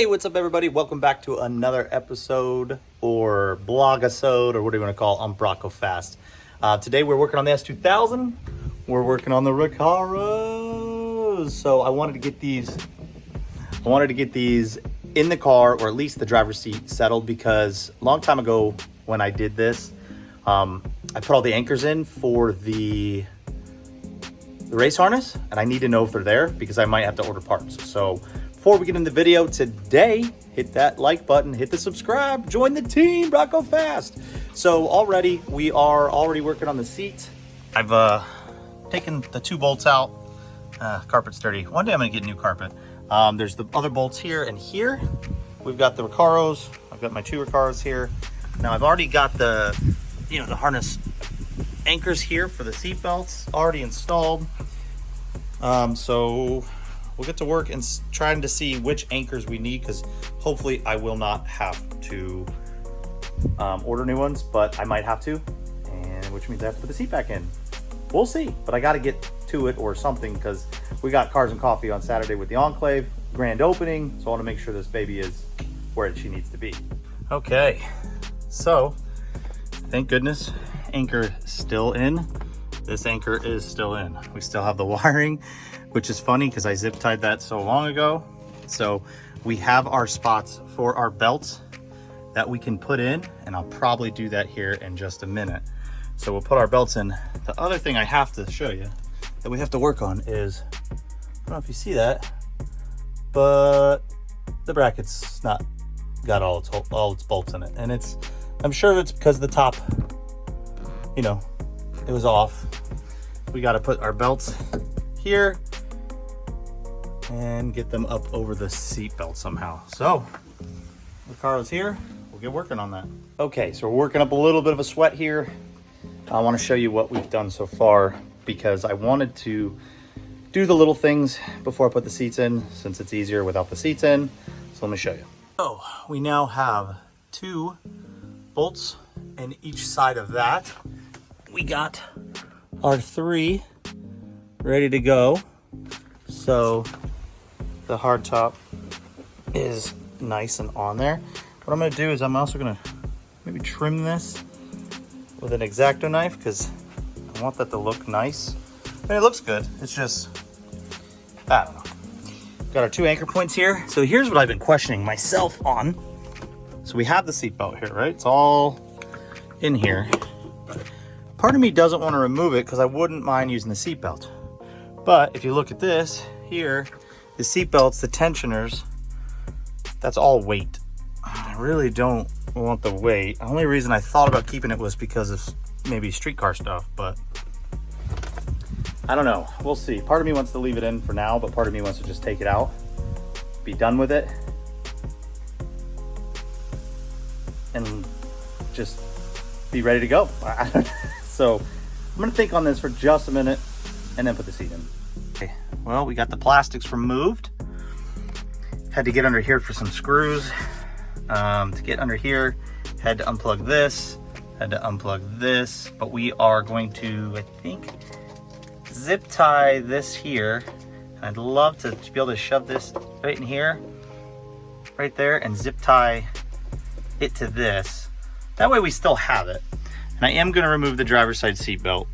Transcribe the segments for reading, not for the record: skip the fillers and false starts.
Hey, what's up everybody? Welcome back to another episode or blogisode or what do you want to call it on Recaro Fast. Today we're working on the S2000. We're working on the Recaros. So I wanted to get these in the car, or at least the driver's seat, settled, because a long time ago when I did this, I put all the anchors in for the race harness, and I need to know if they're there because I might have to order parts. So before we get into the video today, hit that like button, hit the subscribe, join the team, Recaro Fast. So we are already working on the seat. I've taken the two bolts out. Carpet's dirty. One day I'm gonna get new carpet. There's the other bolts here and here. We've got the Recaros. I've got my two Recaros here. Now I've already got the harness anchors here for the seat belts already installed. So we'll get to work and trying to see which anchors we need, because hopefully I will not have to order new ones, but I might have to, and which means I have to put the seat back in. We'll see, but I got to get to it or something, because we got Cars and Coffee on Saturday with the Enclave grand opening, so I want to make sure this baby is where she needs to be. Okay, so thank goodness anchor still in. This anchor is still in. We still have the wiring, which is funny because I zip tied that so long ago. So we have our spots for our belts that we can put in, and I'll probably do that here in just a minute. So we'll put our belts in. The other thing I have to show you that we have to work on is, I don't know if you see that, but the bracket's not got all its bolts in it. And I'm sure it's because the top, it was off. We got to put our belts here and get them up over the seat belt somehow. So the car is here. We'll get working on that. Okay, so we're working up a little bit of a sweat here. I want to show you what we've done so far, because I wanted to do the little things before I put the seats in, since it's easier without the seats in. So let me show you. So we now have two bolts in each side of that. We got our three ready to go. So the hard top is nice and on there. What I'm going to do is I'm also going to maybe trim this with an X-Acto knife, because I want that to look nice. And it looks good. It's just, I don't know. Got our two anchor points here. So here's what I've been questioning myself on. So we have the seat belt here, right? It's all in here. Part of me doesn't want to remove it because I wouldn't mind using the seat belt. But if you look at this here, the seat belts, the tensioners, that's all weight. I really don't want the weight. The only reason I thought about keeping it was because of maybe streetcar stuff, but I don't know. We'll see. Part of me wants to leave it in for now, but part of me wants to just take it out, be done with it, and just be ready to go. So I'm gonna think on this for just a minute and then put the seat in. Okay, well, we got the plastics removed. Had to get under here for some screws. To get under here, had to unplug this, had to unplug this, but we are going to, I think, zip tie this here. And I'd love to be able to shove this right in here, right there, and zip tie it to this. That way we still have it. And I am going to remove the driver's side seat belt.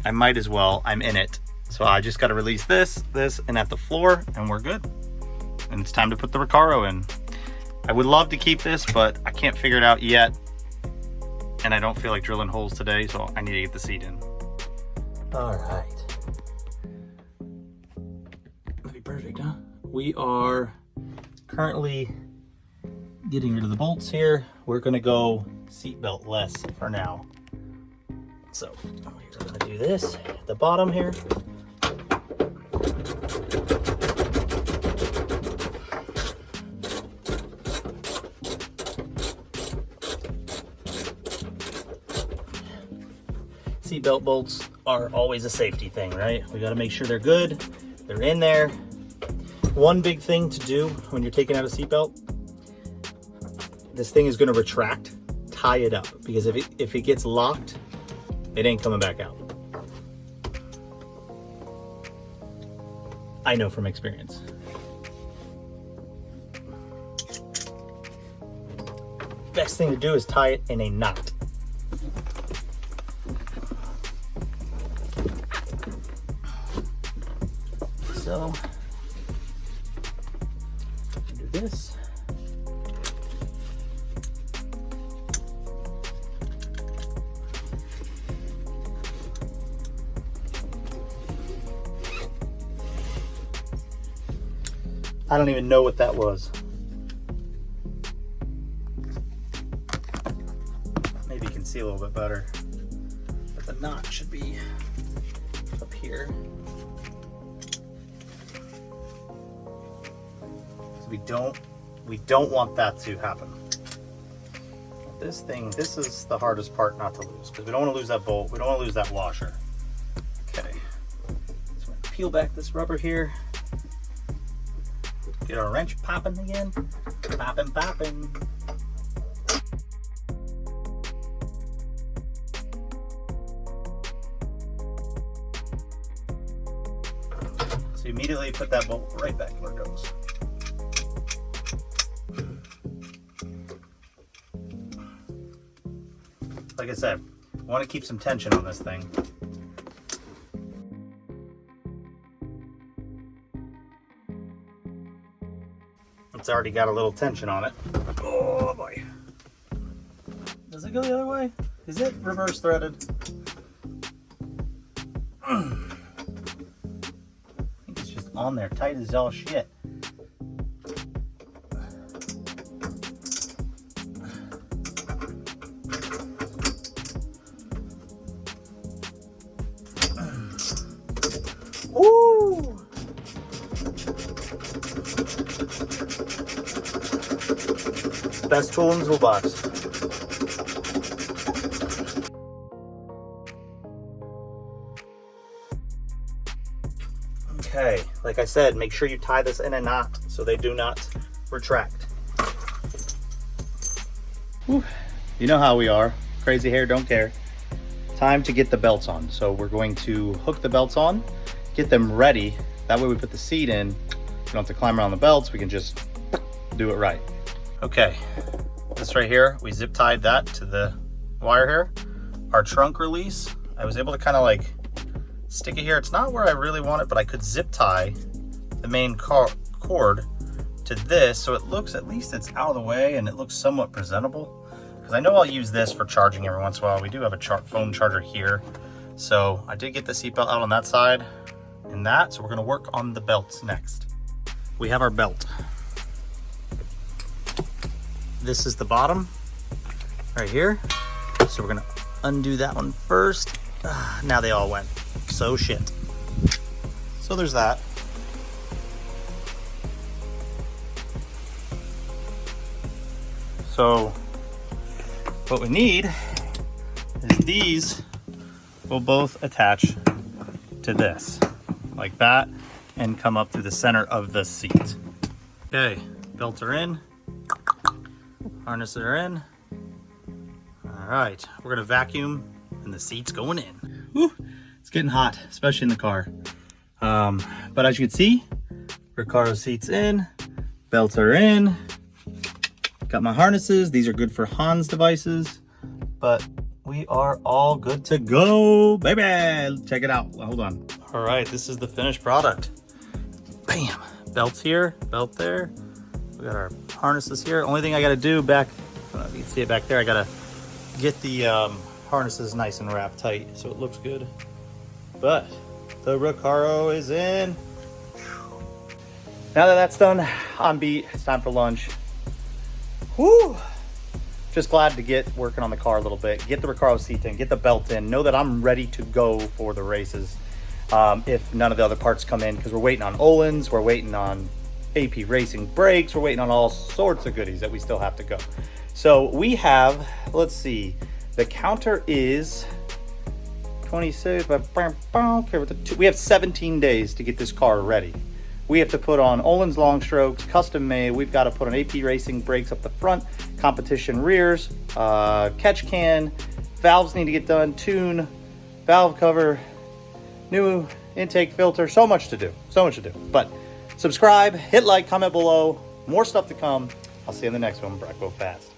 I might as well. I'm in it. So I just got to release this, and at the floor, and we're good. And it's time to put the Recaro in. I would love to keep this, but I can't figure it out yet. And I don't feel like drilling holes today, so I need to get the seat in. All right. That'd be perfect, huh? We are currently getting rid of the bolts here. We're going to go seatbelt less for now. So we're going to do this at the bottom here. Seatbelt bolts are always a safety thing, right? We got to make sure they're good. They're in there. One big thing to do when you're taking out a seatbelt, this thing is going to retract. Tie it up, because if it gets locked, it ain't coming back out. I know from experience. Best thing to do is tie it in a knot. So, do this. I don't even know what that was. Maybe you can see a little bit better. But the knot should be up here. So we don't want that to happen. This thing, this is the hardest part not to lose, because we don't want to lose that bolt. We don't want to lose that washer. Okay. So I'm gonna peel back this rubber here. Get our wrench popping again. Popping. So immediately put that bolt right back where it goes. Like I said, I want to keep some tension on this thing. It's already got a little tension on it. Oh boy. Does it go the other way? Is it reverse threaded? I think it's just on there, tight as all shit. Woo! Best tool in the toolbox. Okay, like I said, make sure you tie this in a knot so they do not retract. Whew. You know how we are. Crazy hair, don't care. Time to get the belts on. So we're going to hook the belts on, get them ready. That way we put the seat in. We don't have to climb around the belts. We can just do it right. Okay, this right here, we zip tied that to the wire here. Our trunk release, I was able to kind of like stick it here. It's not where I really want it, but I could zip tie the main cord to this so it looks, at least it's out of the way and it looks somewhat presentable. Because I know I'll use this for charging every once in a while. We do have a phone charger here. So I did get the seatbelt out on that side and that, so we're gonna work on the belts next. We have our belt. This is the bottom right here. So we're gonna undo that one first. Now they all went. So shit. So there's that. So what we need is these will both attach to this like that and come up through the center of the seat. Okay, belts are in. Harnesses are in. All right, we're gonna vacuum and the seat's going in. Woo, it's getting hot, especially in the car. But as you can see, Recaro seat's in, belts are in. Got my harnesses. These are good for Hans devices, but we are all good to go, baby. Check it out. Hold on. All right, this is the finished product. Bam, belts here, belt there. We got our harnesses here. Only thing I got to do back, I don't know if you can see it back there, I got to get the harnesses nice and wrapped tight so it looks good. But the Recaro is in. Now that that's done, I'm beat. It's time for lunch. Whew. Just glad to get working on the car a little bit, get the Recaro seat in, get the belt in, know that I'm ready to go for the races. If none of the other parts come in, because we're waiting on Öhlins, we're waiting on AP Racing brakes, we're waiting on all sorts of goodies that we still have to go. So we have, let's see, the counter is 26, we have 17 days to get this car ready. We have to put on Öhlins long strokes, custom made. We've got to put on AP Racing brakes up the front, competition rears, catch can, valves need to get done, tune, valve cover, new intake filter. So much to do, so much to do. But subscribe, hit like, comment below. More stuff to come. I'll see you in the next one. Braco Fast.